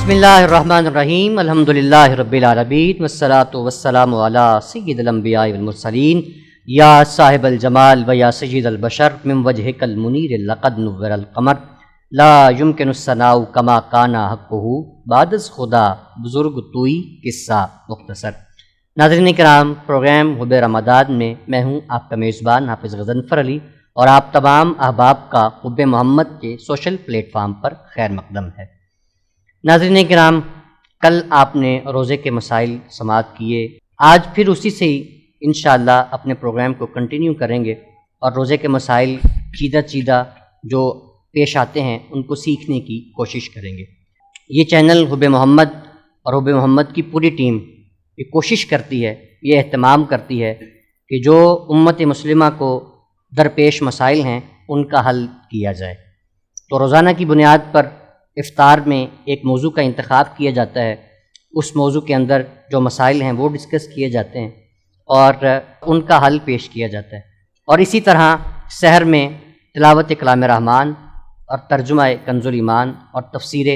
بسم اللہ الرحمن الرحیم الحمدللہ رب العالمین والصلاة والسلام علی سید الانبیاء والمرسلین یا صاحب الجمال و یا سید البشر من وجہک المنیر لقد نور القمر لا یمکن الثناء کما کانا حقہ بعد از خدا بزرگ توئی قصہ مختصر۔ ناظرین کرام، پروگرام حب رمضان میں میں ہوں آپ کا میزبان حافظ غضنفر علی اور آپ تمام احباب کا حب محمد کے سوشل پلیٹ فارم پر خیر مقدم ہے۔ ناظرین کرام، کل آپ نے روزے کے مسائل سماعت کیے، آج پھر اسی سے ہی انشاءاللہ اپنے پروگرام کو کنٹینیو کریں گے اور روزے کے مسائل چیدہ جو پیش آتے ہیں ان کو سیکھنے کی کوشش کریں گے۔ یہ چینل حب محمد اور حب محمد کی پوری ٹیم یہ کوشش کرتی ہے، یہ اہتمام کرتی ہے کہ جو امت مسلمہ کو درپیش مسائل ہیں ان کا حل کیا جائے۔ تو روزانہ کی بنیاد پر افطار میں ایک موضوع کا انتخاب کیا جاتا ہے، اس موضوع کے اندر جو مسائل ہیں وہ ڈسکس کیے جاتے ہیں اور ان کا حل پیش کیا جاتا ہے، اور اسی طرح سحر میں تلاوت کلام رحمان اور ترجمہ کنز الایمان اور تفسیر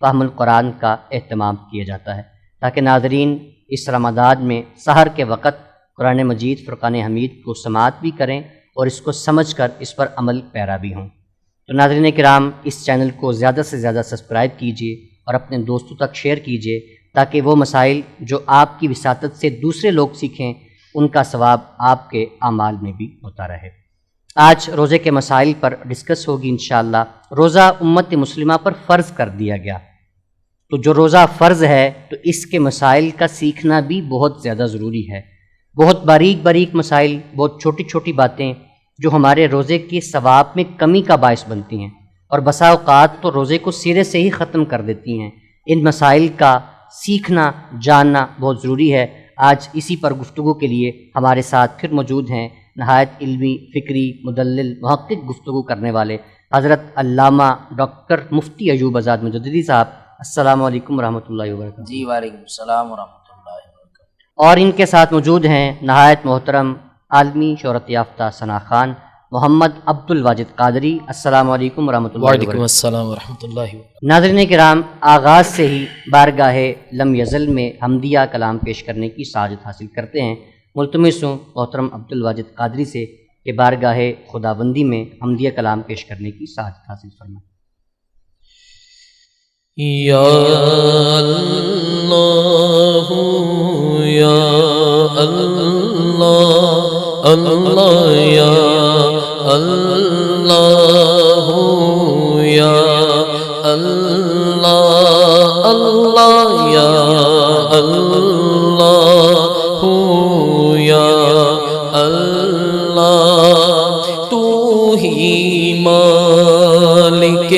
فہم القرآن کا اہتمام کیا جاتا ہے تاکہ ناظرین اس رمضان میں سحر کے وقت قرآن مجید فرقان حمید کو سماعت بھی کریں اور اس کو سمجھ کر اس پر عمل پیرا بھی ہوں۔ تو ناظرین کرام، اس چینل کو زیادہ سے زیادہ سبسکرائب کیجیے اور اپنے دوستوں تک شیئر کیجیے تاکہ وہ مسائل جو آپ کی وساطت سے دوسرے لوگ سیکھیں ان کا ثواب آپ کے اعمال میں بھی ہوتا رہے۔ آج روزے کے مسائل پر ڈسکس ہوگی انشاءاللہ۔ روزہ امت مسلمہ پر فرض کر دیا گیا، تو جو روزہ فرض ہے تو اس کے مسائل کا سیکھنا بھی بہت زیادہ ضروری ہے۔ بہت باریک مسائل، بہت چھوٹی چھوٹی باتیں جو ہمارے روزے کے ثواب میں کمی کا باعث بنتی ہیں اور بسا اوقات تو روزے کو سرے سے ہی ختم کر دیتی ہیں، ان مسائل کا سیکھنا جاننا بہت ضروری ہے۔ آج اسی پر گفتگو کے لیے ہمارے ساتھ پھر موجود ہیں نہایت علمی، فکری، مدلل، محقق گفتگو کرنے والے حضرت علامہ ڈاکٹر مفتی ایوب آزاد مجددی صاحب۔ السلام علیکم ورحمۃ اللہ وبرکاتہ۔ جی وعلیکم السلام ورحمۃ اللہ وبرکاتہ۔ اور ان کے ساتھ موجود ہیں نہایت محترم عالمی شہرت یافتہ ثنا خان محمد عبد الواجد قادری۔ السلام علیکم ورحمۃ اللہ وبرکاتہ۔ وعلیکم السلام ورحمۃ اللہ وبرکاتہ۔ ناظرین کرام، آغاز سے ہی بارگاہ لم یزل میں حمدیہ کلام پیش کرنے کی سعادت حاصل کرتے ہیں۔ ملتمس ہوں محترم عبد الواجد قادری سے کہ بارگاہ خداوندی میں حمدیہ کلام پیش کرنے کی سعادت حاصل فرمائیں۔ یا اللہ یا اللہ اللہ یا اللہ یا اللہ اللہ یا اللہ یا اللہ، تو ہی مالک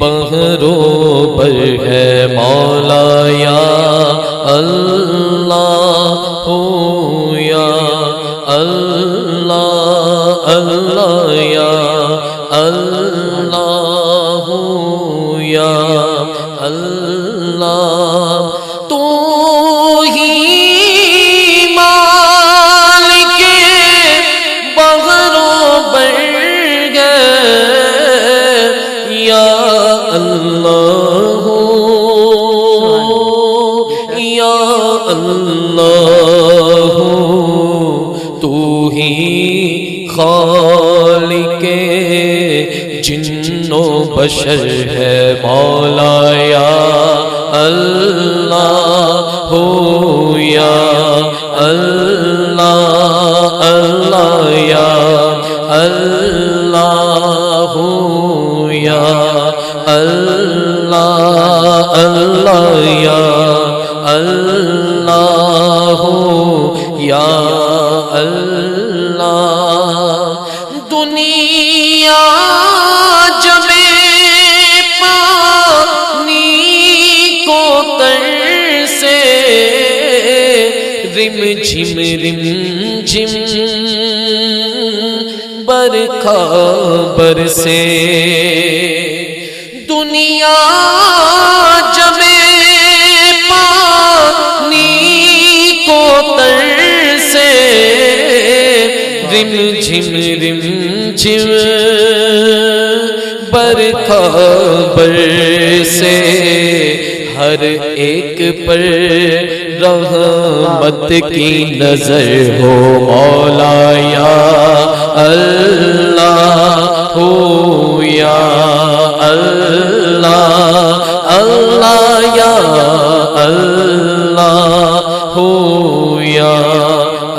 بحر و بر ہے مولا یا اللہ یا اللہ اللہ یا اللہ یا اللہ، تو ہی مالک بحر و بر یا اللہ یا اللہ، تو ہی خالق جن و بشر ہے مولا یا اللہ یا اللہ اللہ یا اللہ یا اللہ اللہ یا اللہ یا اللہ، دنیا جمے پانی کو تر سے رم جھم برکھا برسے، دنیا جمے پانی کو تر سے رم جھم برکھا برسے، ہر ایک پر رحمت کی نظر ہو مولا یا اللہ ہو یا اللہ اللہ یا اللہ ہو یا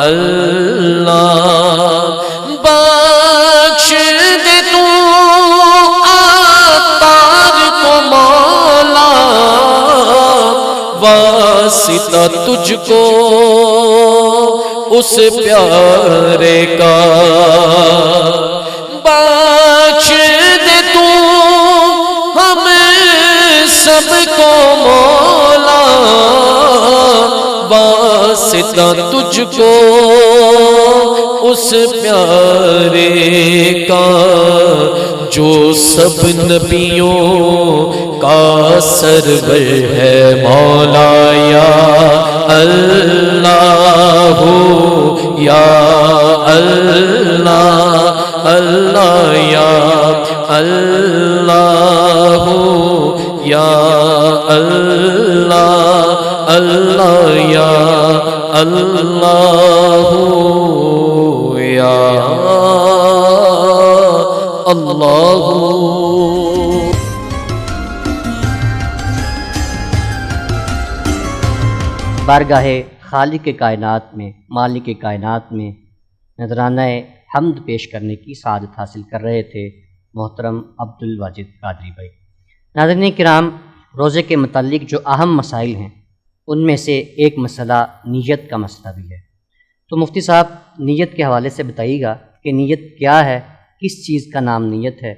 اللہ بخش دے تو عطار کو مولا واسطہ تجھ کو اس پیارے کا بخش دے تو ہم سب کو مولا واسطہ تجھ کو اس پیارے کا جو سب نبیوں کا سرور ہے مولا یا اللہ یا اللہ اللہ یا اللہ یا اللہ اللہ یا اللہ یا اللہ. بارگاہ خالق کائنات میں مالک کائنات میں نذرانہ حمد پیش کرنے کی سعادت حاصل کر رہے تھے محترم عبد الواجد قادری بھائی. ناظرین کرام، روزے کے متعلق جو اہم مسائل ہیں ان میں سے ایک مسئلہ نیت کا مسئلہ بھی ہے. تو مفتی صاحب نیت کے حوالے سے بتائیے گا کہ نیت کیا ہے، کس چیز کا نام نیت ہے،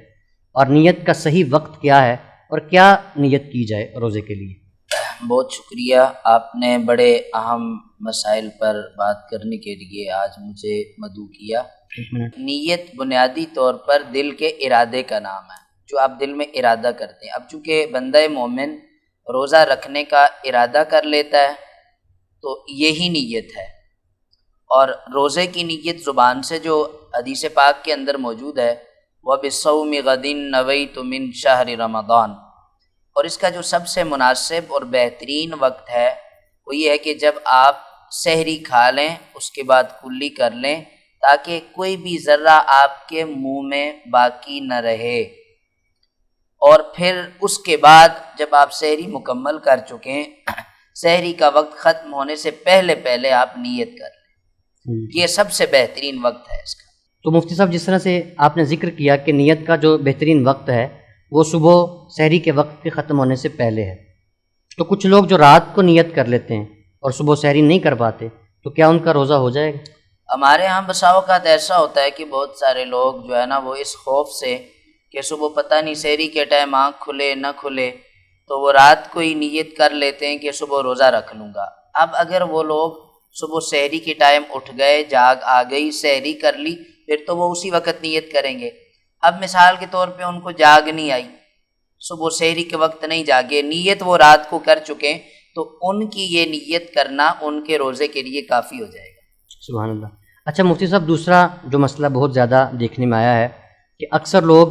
اور نیت کا صحیح وقت کیا ہے، اور کیا نیت کی جائے روزے کے لیے. بہت شکریہ، آپ نے بڑے اہم مسائل پر بات کرنے کے لیے آج مجھے مدعو کیا. نیت بنیادی طور پر دل کے ارادے کا نام ہے، جو آپ دل میں ارادہ کرتے ہیں. اب چونکہ بندہ مومن روزہ رکھنے کا ارادہ کر لیتا ہے تو یہی نیت ہے، اور روزے کی نیت زبان سے جو حدیث پاک کے اندر موجود ہے وَبِالصَّوْمِ غَدٍ نَوَيْتُ مِنْ شَهْرِ رَمَضَانَ، اور اس کا جو سب سے مناسب اور بہترین وقت ہے وہ یہ ہے کہ جب آپ سحری کھا لیں اس کے بعد کلی کر لیں تاکہ کوئی بھی ذرہ آپ کے منہ میں باقی نہ رہے، اور پھر اس کے بعد جب آپ سحری مکمل کر چکیں سحری کا وقت ختم ہونے سے پہلے پہلے آپ نیت کر لیں. یہ سب سے بہترین وقت ہے اس کا. تو مفتی صاحب جس طرح سے آپ نے ذکر کیا کہ نیت کا جو بہترین وقت ہے وہ صبح سحری کے وقت کے ختم ہونے سے پہلے ہے، تو کچھ لوگ جو رات کو نیت کر لیتے ہیں اور صبح سحری نہیں کر پاتے تو کیا ان کا روزہ ہو جائے گا؟ ہمارے ہاں بسا اوقات ایسا ہوتا ہے کہ بہت سارے لوگ جو ہے نا وہ اس خوف سے کہ صبح پتہ نہیں سحری کے ٹائم آنکھ کھلے نہ کھلے تو وہ رات کو ہی نیت کر لیتے ہیں کہ صبح روزہ رکھ لوں گا. اب اگر وہ لوگ صبح سحری کے ٹائم اٹھ گئے، جاگ آ گئی، سحری کر لی، پھر تو وہ اسی وقت نیت کریں گے. اب مثال کے طور پہ ان کو جاگ نہیں آئی، صبح سحری کے وقت نہیں جاگے، نیت وہ رات کو کر چکے، تو ان کی یہ نیت کرنا ان کے روزے کے لیے کافی ہو جائے گا. سبحان اللہ. اچھا مفتی صاحب، دوسرا جو مسئلہ بہت زیادہ دیکھنے میں آیا ہے کہ اکثر لوگ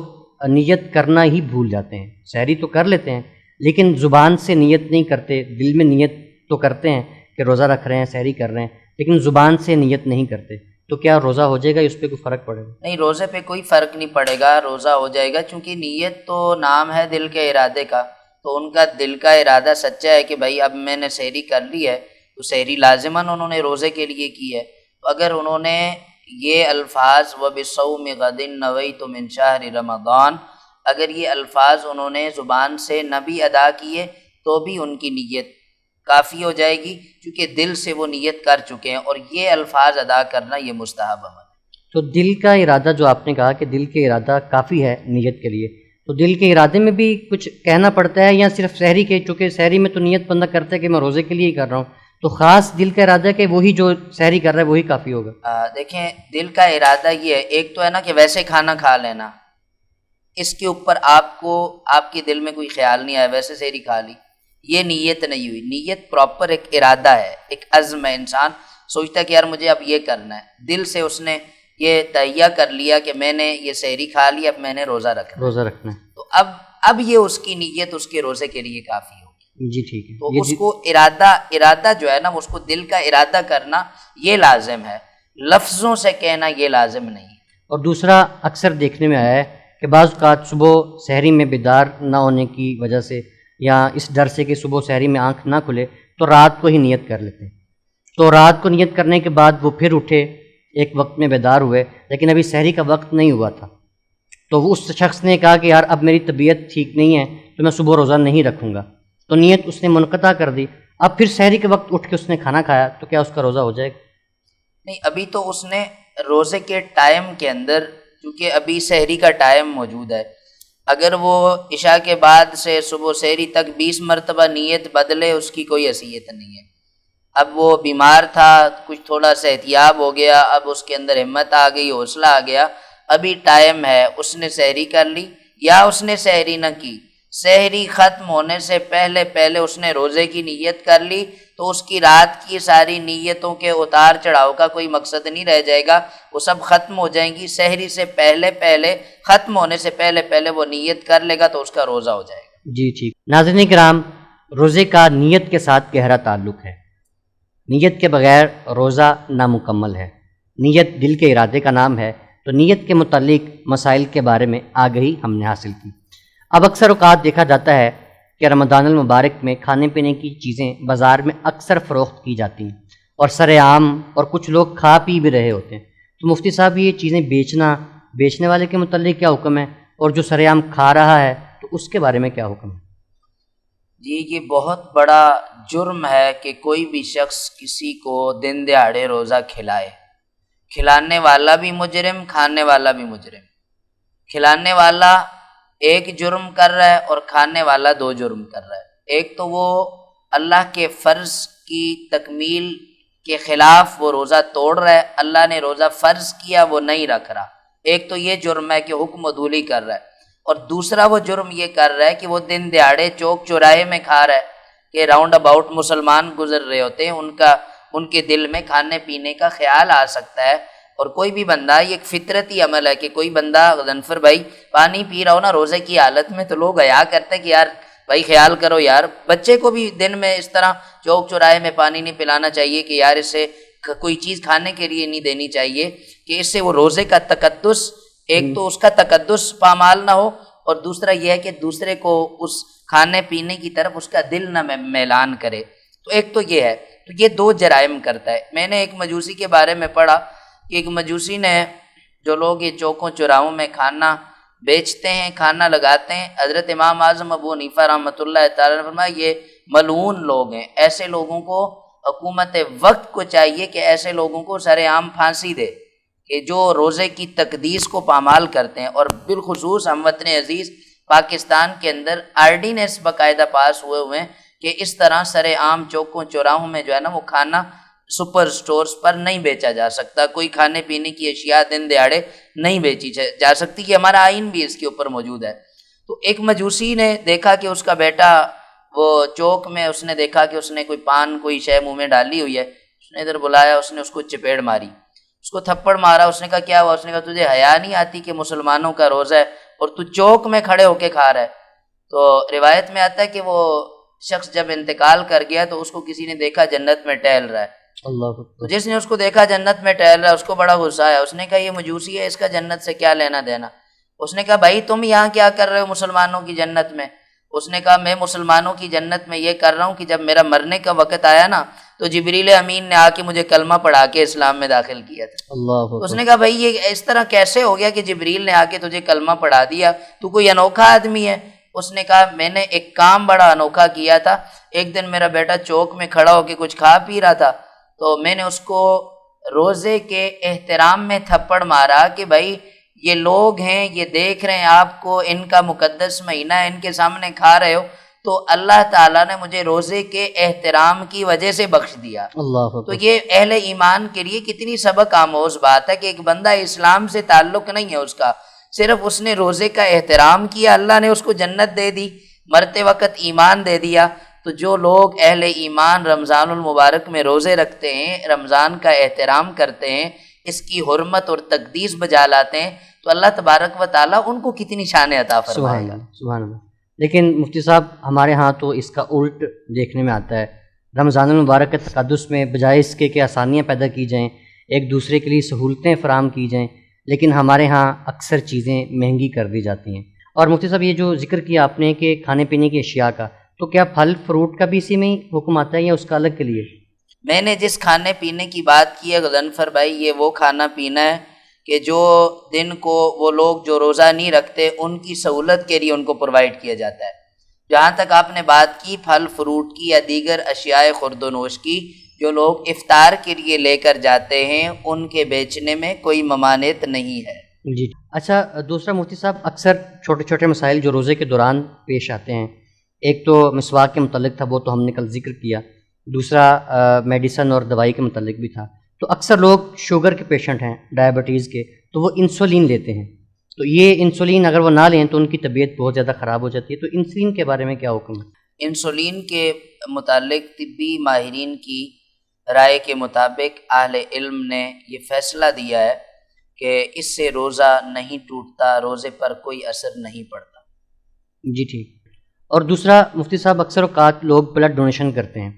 نیت کرنا ہی بھول جاتے ہیں. سحری تو کر لیتے ہیں لیکن زبان سے نیت نہیں کرتے، دل میں نیت تو کرتے ہیں کہ روزہ رکھ رہے ہیں، سحری کر رہے ہیں، لیکن زبان سے نیت نہیں کرتے. تو کیا روزہ ہو جائے گا، اس پہ کوئی فرق پڑے گا؟ نہیں، روزے پہ کوئی فرق نہیں پڑے گا، روزہ ہو جائے گا، چونکہ نیت تو نام ہے دل کے ارادے کا. تو ان کا دل کا ارادہ سچا ہے کہ بھائی اب میں نے سحری کر لی ہے، تو سحری لازماً انہوں نے روزے کے لیے کی ہے. تو اگر انہوں نے یہ الفاظ وَبِالصَّوْمِ غَدٍ نَوَيْتُ مِنْ شَهْرِ رَمَضَانَ اگر یہ الفاظ انہوں نے زبان سے نہ بھی ادا کیے تو بھی ان کی نیت کافی ہو جائے گی، کیونکہ دل سے وہ نیت کر چکے ہیں، اور یہ الفاظ ادا کرنا یہ مستحب عمل ہے. تو دل کا ارادہ جو آپ نے کہا کہ دل کے ارادہ کافی ہے نیت کے لیے، تو دل کے ارادے میں بھی کچھ کہنا پڑتا ہے یا صرف سحری کے؟ چونکہ سحری میں تو نیت بندہ کرتا ہے کہ میں روزے کے لیے ہی کر رہا ہوں، تو خاص دل کا ارادہ کہ وہی جو سحری کر رہا ہے وہی کافی ہوگا؟ دیکھیں، دل کا ارادہ یہ ہے، ایک تو ہے نا کہ ویسے کھانا کھا لینا، اس کے اوپر آپ کو آپ کے دل میں کوئی خیال نہیں آیا، ویسے سحری کھا لی، یہ نیت نہیں ہوئی. نیت پراپر ایک ارادہ ہے، ایک عزم ہے. انسان سوچتا ہے کہ یار مجھے اب یہ کرنا ہے، دل سے اس نے یہ تہیہ کر لیا کہ میں نے یہ سحری کھا لی، اب میں نے روزہ رکھنا ہے. روزہ رکھنا ہے. تو اب یہ اس کی نیت اس کے روزے کے لیے کافی ہوگی. جی ٹھیک ہے. تو اس کو ارادہ جو ہے نا اس کو دل کا ارادہ کرنا یہ لازم ہے، لفظوں سے کہنا یہ لازم نہیں. اور دوسرا اکثر دیکھنے میں آیا ہے کہ بعض اوقات صبح سحری میں بیدار نہ ہونے کی وجہ سے یا اس ڈر سے کہ صبح سحری میں آنکھ نہ کھلے تو رات کو ہی نیت کر لیتے ہیں. تو رات کو نیت کرنے کے بعد وہ پھر اٹھے، ایک وقت میں بیدار ہوئے لیکن ابھی سحری کا وقت نہیں ہوا تھا، تو اس شخص نے کہا کہ یار اب میری طبیعت ٹھیک نہیں ہے تو میں صبح روزہ نہیں رکھوں گا، تو نیت اس نے منقطع کر دی. اب پھر سحری کے وقت اٹھ کے اس نے کھانا کھایا تو کیا اس کا روزہ ہو جائے گا؟ نہیں، ابھی تو اس نے روزے کے ٹائم کے اندر، کیونکہ ابھی سحری کا ٹائم موجود ہے، اگر وہ عشاء کے بعد سے صبح سحری تک 20 مرتبہ نیت بدلے اس کی کوئی حیثیت نہیں ہے. اب وہ بیمار تھا، کچھ تھوڑا سا احتیاط ہو گیا، اب اس کے اندر ہمت آ گئی، حوصلہ آ گیا، ابھی ٹائم ہے، اس نے سحری کر لی یا اس نے سحری نہ کی، سحری ختم ہونے سے پہلے اس نے روزے کی نیت کر لی تو اس کی رات کی ساری نیتوں کے اتار چڑھاؤ کا کوئی مقصد نہیں رہ جائے گا، وہ سب ختم ہو جائیں گی. سحری سے پہلے ختم ہونے سے پہلے وہ نیت کر لے گا تو اس کا روزہ ہو جائے گا. جی ٹھیک. ناظرین کرام، روزے کا نیت کے ساتھ گہرا تعلق ہے. نیت کے بغیر روزہ نامکمل ہے. نیت دل کے ارادے کا نام ہے، تو نیت کے متعلق مسائل کے بارے میں آگہی ہم نے حاصل کی. اب اکثر اوقات دیکھا جاتا ہے کہ رمضان المبارک میں کھانے پینے کی چیزیں بازار میں اکثر فروخت کی جاتی ہیں اور سر عام، اور کچھ لوگ کھا پی بھی رہے ہوتے ہیں. تو مفتی صاحب یہ چیزیں بیچنے والے کے متعلق کیا حکم ہے، اور جو سر عام کھا رہا ہے تو اس کے بارے میں کیا حکم ہے؟ جی، یہ بہت بڑا جرم ہے کہ کوئی بھی شخص کسی کو دن دہاڑے روزہ کھلائے. کھلانے والا بھی مجرم، کھانے والا بھی مجرم. کھلانے والا ایک جرم کر رہا ہے اور کھانے والا 2 جرم کر رہا ہے. ایک تو وہ اللہ کے فرض کی تکمیل کے خلاف وہ روزہ توڑ رہا ہے، اللہ نے روزہ فرض کیا وہ نہیں رکھ رہا. ایک تو یہ جرم ہے کہ حکم عدولی کر رہا ہے، اور دوسرا وہ جرم یہ کر رہا ہے کہ وہ دن دہاڑے چوک چوراہے میں کھا رہا ہے کہ راؤنڈ اباؤٹ مسلمان گزر رہے ہوتے ہیں، ان کے دل میں کھانے پینے کا خیال آ سکتا ہے. اور کوئی بھی بندہ، یہ ایک فطرتی عمل ہے کہ کوئی بندہ غضنفر بھائی پانی پی رہا ہو نا روزے کی حالت میں تو لوگ حیا کرتے ہیں کہ یار بھائی خیال کرو یار. بچے کو بھی دن میں اس طرح چوک چوراہے میں پانی نہیں پلانا چاہیے کہ یار اسے کوئی چیز کھانے کے لیے نہیں دینی چاہیے کہ اس سے وہ روزے کا تقدس، ایک تو اس کا تقدس پامال نہ ہو، اور دوسرا یہ ہے کہ دوسرے کو اس کھانے پینے کی طرف اس کا دل نہ میلان کرے. تو ایک تو یہ ہے، تو یہ 2 جرائم کرتا ہے. میں نے ایک مجوسی کے بارے میں پڑھا کہ ایک مجوسی نے، جو لوگ یہ چوکوں چوراہوں میں کھانا بیچتے ہیں، کھانا لگاتے ہیں، حضرت امام اعظم ابو حنیفہ رحمۃ اللہ تعالیٰ نے فرمایا یہ ملعون لوگ ہیں. ایسے لوگوں کو حکومت وقت کو چاہیے کہ ایسے لوگوں کو سر عام پھانسی دے کہ جو روزے کی تقدیس کو پامال کرتے ہیں. اور بالخصوص ہم وطن عزیز پاکستان کے اندر آرڈیننس باقاعدہ پاس ہوئے ہیں کہ اس طرح سر عام چوکوں چوراہوں میں جو ہے نا وہ کھانا سپر سٹورز پر نہیں بیچا جا سکتا. کوئی کھانے پینے کی اشیاء دن دہاڑے نہیں بیچی جا سکتی، کہ ہمارا آئین بھی اس کے اوپر موجود ہے. تو ایک مجوسی نے دیکھا کہ اس کا بیٹا وہ چوک میں، اس نے دیکھا کہ اس نے کوئی پان کوئی شے منہ میں ڈالی ہوئی ہے. اس نے ادھر بلایا، اس نے اس کو چپیڑ ماری، اس کو تھپڑ مارا. اس نے کہا کیا ہوا؟ اس نے کہا تجھے حیا نہیں آتی کہ مسلمانوں کا روزہ ہے اور تو چوک میں کھڑے ہو کے کھا رہا ہے؟ تو روایت میں آتا ہے کہ وہ شخص جب انتقال کر گیا تو اس کو کسی نے دیکھا جنت میں ٹہل رہا ہے. تو جس نے اس کو دیکھا جنت میں ٹہل رہا ہے اس کو بڑا غصہ آیا. اس نے کہا یہ مجوسی ہے، اس کا جنت سے کیا لینا دینا؟ اس نے کہا بھائی تم یہاں کیا کر رہے ہو مسلمانوں کی جنت میں؟ اس نے کہا میں مسلمانوں کی جنت میں یہ کر رہا ہوں کہ جب میرا مرنے کا وقت آیا نا تو جبریل امین نے آ کے مجھے کلمہ پڑھا کے اسلام میں داخل کیا تھا. تو اس نے کہا بھائی یہ اس طرح کیسے ہو گیا کہ جبریل نے آ کے تجھے کلمہ پڑھا دیا، تو کوئی انوکھا آدمی ہے؟ اس نے کہا میں نے ایک کام بڑا انوکھا کیا تھا. ایک دن میرا بیٹا چوک میں کھڑا ہو کے کچھ کھا پی رہا تھا، تو میں نے اس کو روزے کے احترام میں تھپڑ مارا کہ بھائی یہ لوگ ہیں، یہ دیکھ رہے ہیں آپ کو، ان کا مقدس مہینہ ہے، ان کے سامنے کھا رہے ہو، تو اللہ تعالیٰ نے مجھے روزے کے احترام کی وجہ سے بخش دیا. تو یہ اہل ایمان کے لیے کتنی سبق آموز بات ہے کہ ایک بندہ اسلام سے تعلق نہیں ہے اس کا، صرف اس نے روزے کا احترام کیا، اللہ نے اس کو جنت دے دی، مرتے وقت ایمان دے دیا. تو جو لوگ اہل ایمان رمضان المبارک میں روزے رکھتے ہیں، رمضان کا احترام کرتے ہیں، اس کی حرمت اور تقدیس بجا لاتے ہیں، تو اللہ تبارک و تعالیٰ ان کو کتنی شان عطا فرمائے گا. سبحان اللہ. لیکن مفتی صاحب ہمارے ہاں تو اس کا الٹ دیکھنے میں آتا ہے. رمضان المبارک کے تقدس میں بجائے اس کے کہ آسانیاں پیدا کی جائیں، ایک دوسرے کے لیے سہولتیں فراہم کی جائیں، لیکن ہمارے ہاں اکثر چیزیں مہنگی کر دی جاتی ہیں. اور مفتی صاحب یہ جو ذکر کیا آپ نے کہ کھانے پینے کی اشیاء کا، تو کیا پھل فروٹ کا بھی اسی میں ہی حکم آتا ہے یا اس کا الگ کے لیے؟ میں نے جس کھانے پینے کی بات کی ہے غضنفر بھائی، یہ وہ کھانا پینا ہے کہ جو دن کو وہ لوگ جو روزہ نہیں رکھتے ان کی سہولت کے لیے ان کو پرووائڈ کیا جاتا ہے. جہاں تک آپ نے بات کی پھل فروٹ کی یا دیگر اشیاء خورد و نوش کی جو لوگ افطار کے لیے لے کر جاتے ہیں، ان کے بیچنے میں کوئی ممانعت نہیں ہے. جی اچھا، دوسرا مفتی صاحب اکثر چھوٹے چھوٹے مسائل جو روزے کے دوران پیش آتے ہیں، ایک تو مسواک کے متعلق تھا، وہ تو ہم نے کل ذکر کیا، دوسرا میڈیسن اور دوائی کے متعلق بھی تھا. تو اکثر لوگ شوگر کے پیشنٹ ہیں، ڈائبٹیز کے، تو وہ انسولین لیتے ہیں. تو یہ انسولین اگر وہ نہ لیں تو ان کی طبیعت بہت زیادہ خراب ہو جاتی ہے. تو انسولین کے بارے میں کیا حکم ہے؟ انسولین کے متعلق طبی ماہرین کی رائے کے مطابق اہل علم نے یہ فیصلہ دیا ہے کہ اس سے روزہ نہیں ٹوٹتا، روزے پر کوئی اثر نہیں پڑتا. جی ٹھیک. اور دوسرا مفتی صاحب اکثر اوقات لوگ بلڈ ڈونیشن کرتے ہیں.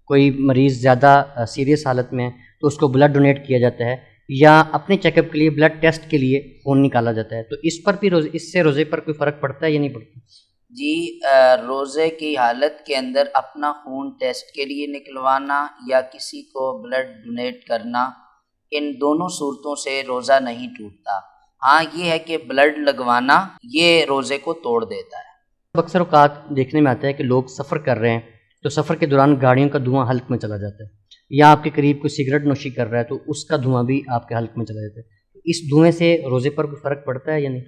کوئی مریض زیادہ سیریس حالت میں ہے تو اس کو بلڈ ڈونیٹ کیا جاتا ہے، یا اپنے چیک اپ کے لیے بلڈ ٹیسٹ کے لیے خون نکالا جاتا ہے. تو اس پر بھی اس سے روزے پر کوئی فرق پڑتا ہے یا نہیں پڑتا؟ جی روزے کی حالت کے اندر اپنا خون ٹیسٹ کے لیے نکلوانا یا کسی کو بلڈ ڈونیٹ کرنا، ان دونوں صورتوں سے روزہ نہیں ٹوٹتا. ہاں یہ ہے کہ بلڈ لگوانا یہ روزے کو توڑ دیتا ہے. اکثر اوقات دیکھنے میں آتا ہے کہ لوگ سفر کر رہے ہیں تو سفر کے دوران گاڑیوں کا دھواں حلق میں چلا جاتا ہے، یا آپ کے قریب کوئی سگریٹ نوشی کر رہا ہے تو اس کا دھواں بھی آپ کے حلق میں چلا جاتا ہے. اس دھوئیں سے روزے پر کوئی فرق پڑتا ہے یا نہیں؟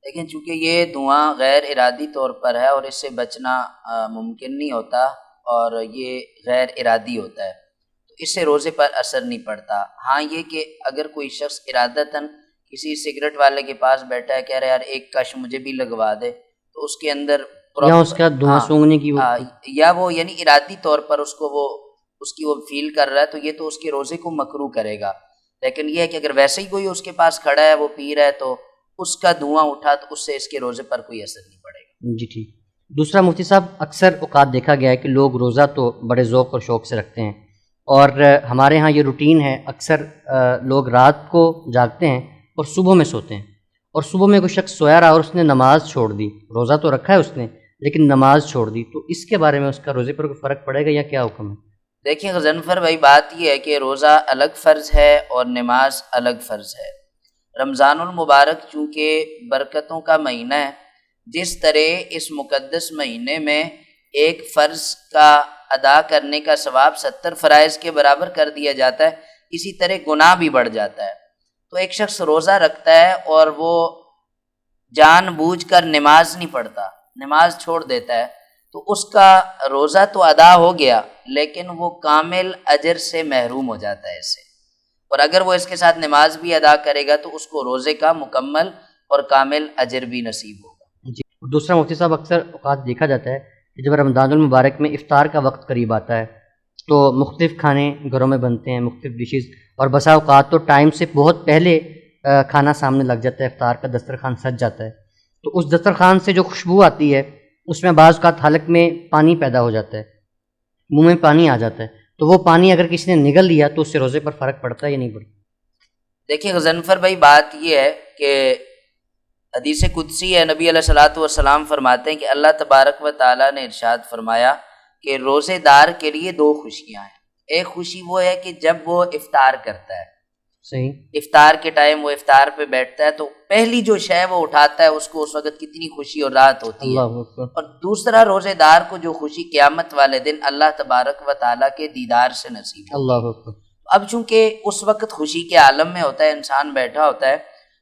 لیکن چونکہ یہ دھواں غیر ارادی طور پر ہے اور اس سے بچنا ممکن نہیں ہوتا اور یہ غیر ارادی ہوتا ہے، تو اس سے روزے پر اثر نہیں پڑتا. ہاں یہ کہ اگر کوئی شخص ارادتاً کسی سگریٹ والے کے پاس بیٹھا ہے، کہہ رہا ہے یار ایک کش مجھے بھی لگوا دے، تو اس کے اندر یا اس کا دھواں سونگنے کی یا وہ یعنی ارادی طور پر اس کو وہ اس کی وہ فیل کر رہا ہے، تو یہ تو اس کے روزے کو مکروہ کرے گا. لیکن یہ ہے کہ اگر ویسے ہی کوئی اس کے پاس کھڑا ہے وہ پی رہا ہے تو اس کا دھواں اٹھا تو اس سے اس کے روزے پر کوئی اثر نہیں پڑے گا. جی ٹھیک. دوسرا مفتی صاحب اکثر اوقات دیکھا گیا ہے کہ لوگ روزہ تو بڑے ذوق اور شوق سے رکھتے ہیں، اور ہمارے ہاں یہ روٹین ہے، اکثر لوگ رات کو جاگتے ہیں اور صبح میں سوتے ہیں، اور صبح میں کوئی شخص سویا رہا اور اس نے نماز چھوڑ دی، روزہ تو رکھا ہے اس نے لیکن نماز چھوڑ دی، تو اس کے بارے میں اس کا روزے پر کوئی فرق پڑے گا یا کیا حکم ہے؟ دیکھیں غضنفر بھائی، بات یہ ہے کہ روزہ الگ فرض ہے اور نماز الگ فرض ہے. رمضان المبارک چونکہ برکتوں کا مہینہ ہے، جس طرح اس مقدس مہینے میں ایک فرض کا ادا کرنے کا ثواب 70 فرائض کے برابر کر دیا جاتا ہے، اسی طرح گناہ بھی بڑھ جاتا ہے. تو ایک شخص روزہ رکھتا ہے اور وہ جان بوجھ کر نماز نہیں پڑھتا، نماز چھوڑ دیتا ہے، تو اس کا روزہ تو ادا ہو گیا لیکن وہ کامل اجر سے محروم ہو جاتا ہے اس سے. اور اگر وہ اس کے ساتھ نماز بھی ادا کرے گا تو اس کو روزے کا مکمل اور کامل اجر بھی نصیب ہوگا. جی. دوسرا مفتی صاحب اکثر اوقات دیکھا جاتا ہے کہ جب رمضان المبارک میں افطار کا وقت قریب آتا ہے تو مختلف کھانے گھروں میں بنتے ہیں، مختلف ڈشز، اور بسا اوقات تو ٹائم سے بہت پہلے کھانا سامنے لگ جاتا ہے، افطار کا دسترخوان سج جاتا ہے. تو اس دسترخوان سے جو خوشبو آتی ہے اس میں بعض اوقات حلق میں پانی پیدا ہو جاتا ہے، منہ میں پانی آ جاتا ہے. تو وہ پانی اگر کسی نے نگل لیا تو اس سے روزے پر فرق پڑتا ہے یا نہیں پڑتا؟ دیکھیں غضنفر بھائی، بات یہ ہے کہ حدیث قدسی ہے، نبی علیہ الصلوۃ والسلام فرماتے ہیں کہ اللہ تبارک و تعالیٰ نے ارشاد فرمایا کہ روزے دار کے لیے 2 خوشیاں ہیں. ایک خوشی وہ ہے کہ جب وہ افطار کرتا ہے، صحیح، افطار کے ٹائم وہ افطار پہ بیٹھتا ہے تو پہلی جو شے وہ اٹھاتا ہے اس کو اس وقت کتنی خوشی اور راحت ہوتی ہے. اللہ اکبر. اور دوسرا روزے دار کو جو خوشی قیامت والے دن اللہ تبارک و تعالیٰ کے دیدار سے نصیب ہے. اللہ اکبر. اب چونکہ اس وقت خوشی کے عالم میں ہوتا ہے، انسان بیٹھا ہوتا ہے،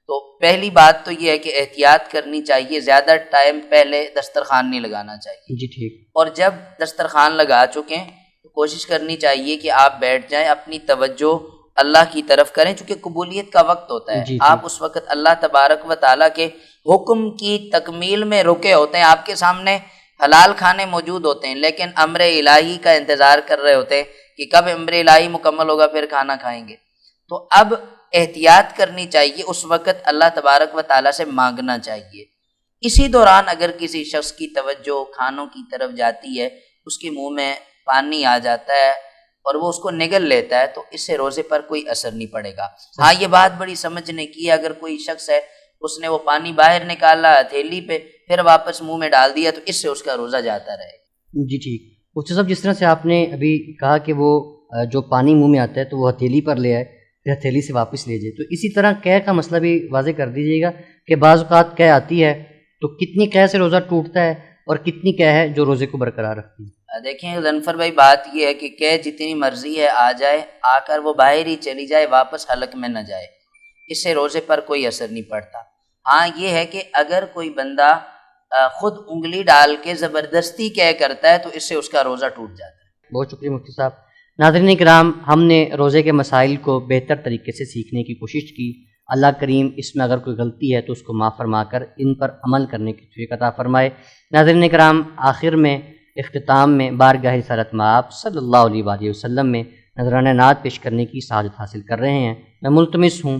تو پہلی بات تو یہ ہے کہ احتیاط کرنی چاہیے، زیادہ ٹائم پہلے دسترخوان نہیں لگانا چاہیے. جی ٹھیک. اور جب دسترخوان لگا چکے ہیں تو کوشش کرنی چاہیے کہ آپ بیٹھ جائیں، اپنی توجہ اللہ کی طرف کریں، چونکہ قبولیت کا وقت ہوتا ہے. آپ اس وقت اللہ تبارک و تعالیٰ کے حکم کی تکمیل میں رکے ہوتے ہیں، آپ کے سامنے حلال کھانے موجود ہوتے ہیں لیکن امر الہی کا انتظار کر رہے ہوتے ہیں کہ کب امر الہی مکمل ہوگا پھر کھانا کھائیں گے. تو اب احتیاط کرنی چاہیے، اس وقت اللہ تبارک و تعالیٰ سے مانگنا چاہیے اسی دوران اگر کسی شخص کی توجہ کھانوں کی طرف جاتی ہے، اس کے منہ میں پانی آ جاتا ہے اور وہ اس کو نگل لیتا ہے، تو اس سے روزے پر کوئی اثر نہیں پڑے گا۔ ہاں یہ بات بڑی سمجھنے کی ہے، اگر کوئی شخص ہے اس نے وہ پانی باہر نکالا ہتھیلی پہ پھر واپس منہ میں ڈال دیا، تو اس سے اس کا روزہ جاتا رہے گا۔ جی ٹھیک۔ مفتی صاحب، جس طرح سے آپ نے ابھی کہا کہ وہ جو پانی منہ میں آتا ہے تو وہ ہتھیلی پر لے آئے پھر ہتھیلی سے واپس لے جائے، تو اسی طرح قے کا مسئلہ بھی واضح کر دیجیے گا کہ بعض اوقات قے آتی ہے تو کتنی قے سے روزہ ٹوٹتا ہے اور کتنی قے ہے جو روزے کو برقرار رکھتی ہے؟ دیکھیں غضنفر بھائی، بات یہ ہے کہ قے جتنی مرضی ہے آ جائے، آ کر وہ باہر ہی چلی جائے، واپس حلق میں نہ جائے، اس سے روزے پر کوئی اثر نہیں پڑتا۔ ہاں یہ ہے کہ اگر کوئی بندہ خود انگلی ڈال کے زبردستی قے کرتا ہے تو اس سے اس کا روزہ ٹوٹ جاتا ہے۔ بہت شکریہ مفتی صاحب۔ ناظرین کرام، ہم نے روزے کے مسائل کو بہتر طریقے سے سیکھنے کی کوشش کی۔ اللہ کریم اس میں اگر کوئی غلطی ہے تو اس کو معاف فرما کر ان پر عمل کرنے کی توفیق عطا فرمائے۔ ناظرین کرام، آخر میں اختتام میں بارگاہ رسالت مآب صلی اللہ علیہ وآلہ وسلم میں نذرانہ نعت پیش کرنے کی سعادت حاصل کر رہے ہیں۔ میں ملتمس ہوں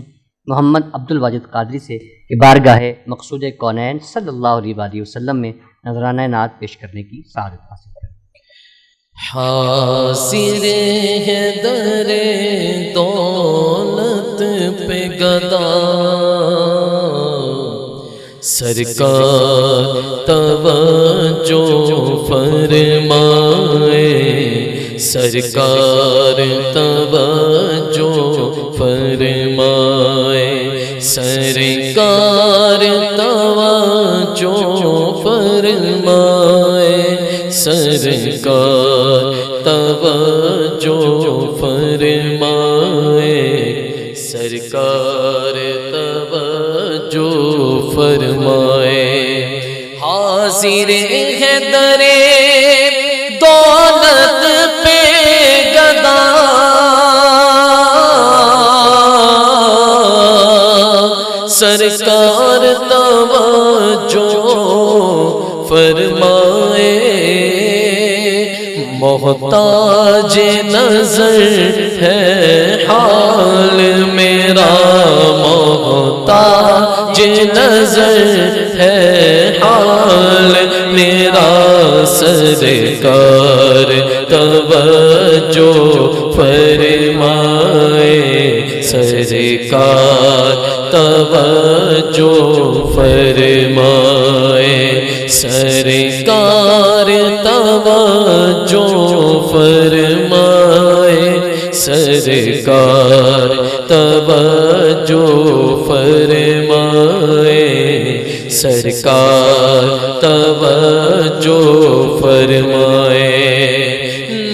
محمد عبد الواجد قادری سے کہ بارگاہ مقصود کونین صلی اللہ علیہ وآلہ وسلم میں نذرانہ نعت پیش کرنے کی سعادت حاصل کریں۔ حاضر ہے در دولت پہ گدا، سرکار توجہ فرمائے، سرکار توجہ فرمائے، سرکار توجہ فرمائے، سرکار توجہ فرمائے، سرکار توجہ فرمائے۔ حاضر ہے در دولت پہ گدا، سرکار توجہ فرمائے، محتاج نظر ہے حال میرا، محتاج نظر ہے حال میرا، سرکار توجہ فرمائے، سرکار توجہ فرمائے، سرکار توجہ فرمائے، سرکار توجہ فرمائے، سرکار توجہ فرمائے۔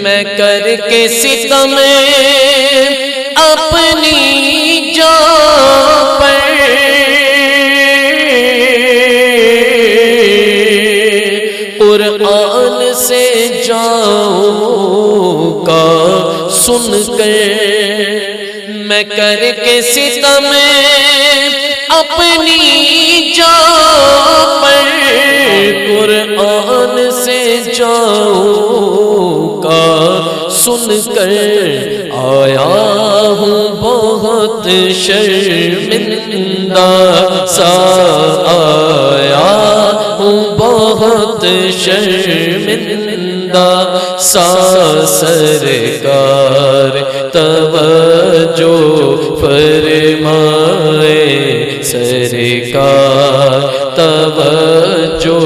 میں کر کے ستم اپنی جان پر، قرآن سے جاؤں کا سن کر، میں کر کے ستم اپنی جان پر، قرآن سے جاؤں کا سن کر، آیا ہوں بہت شرمندہ سا، آیا ہوں بہت شرمندہ سا، سرکار توجہ فرمائے، سرکار توجہ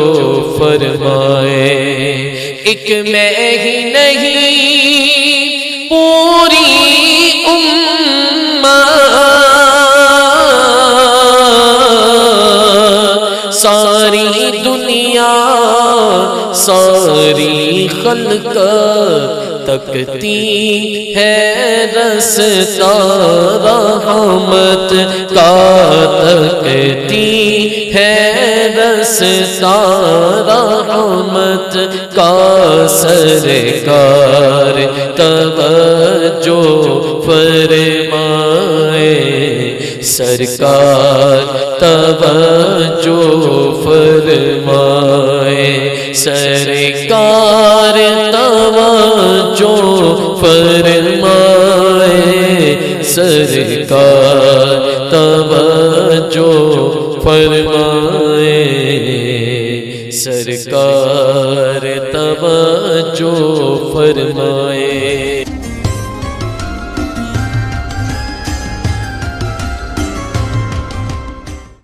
فرمائے۔ ایک میں ہی نہیں پوری امت، ساری دنیا ساری خلق تکتی ہے رستا رحمت کا، تکتی ہے رستا رحمت کا، سرکار توجہ فرمائے، سرکار توجہ فرمائے، سرکار توجہ فرمائے، سرکار توجہ فرمائے۔ سرکار توجہ فرمائے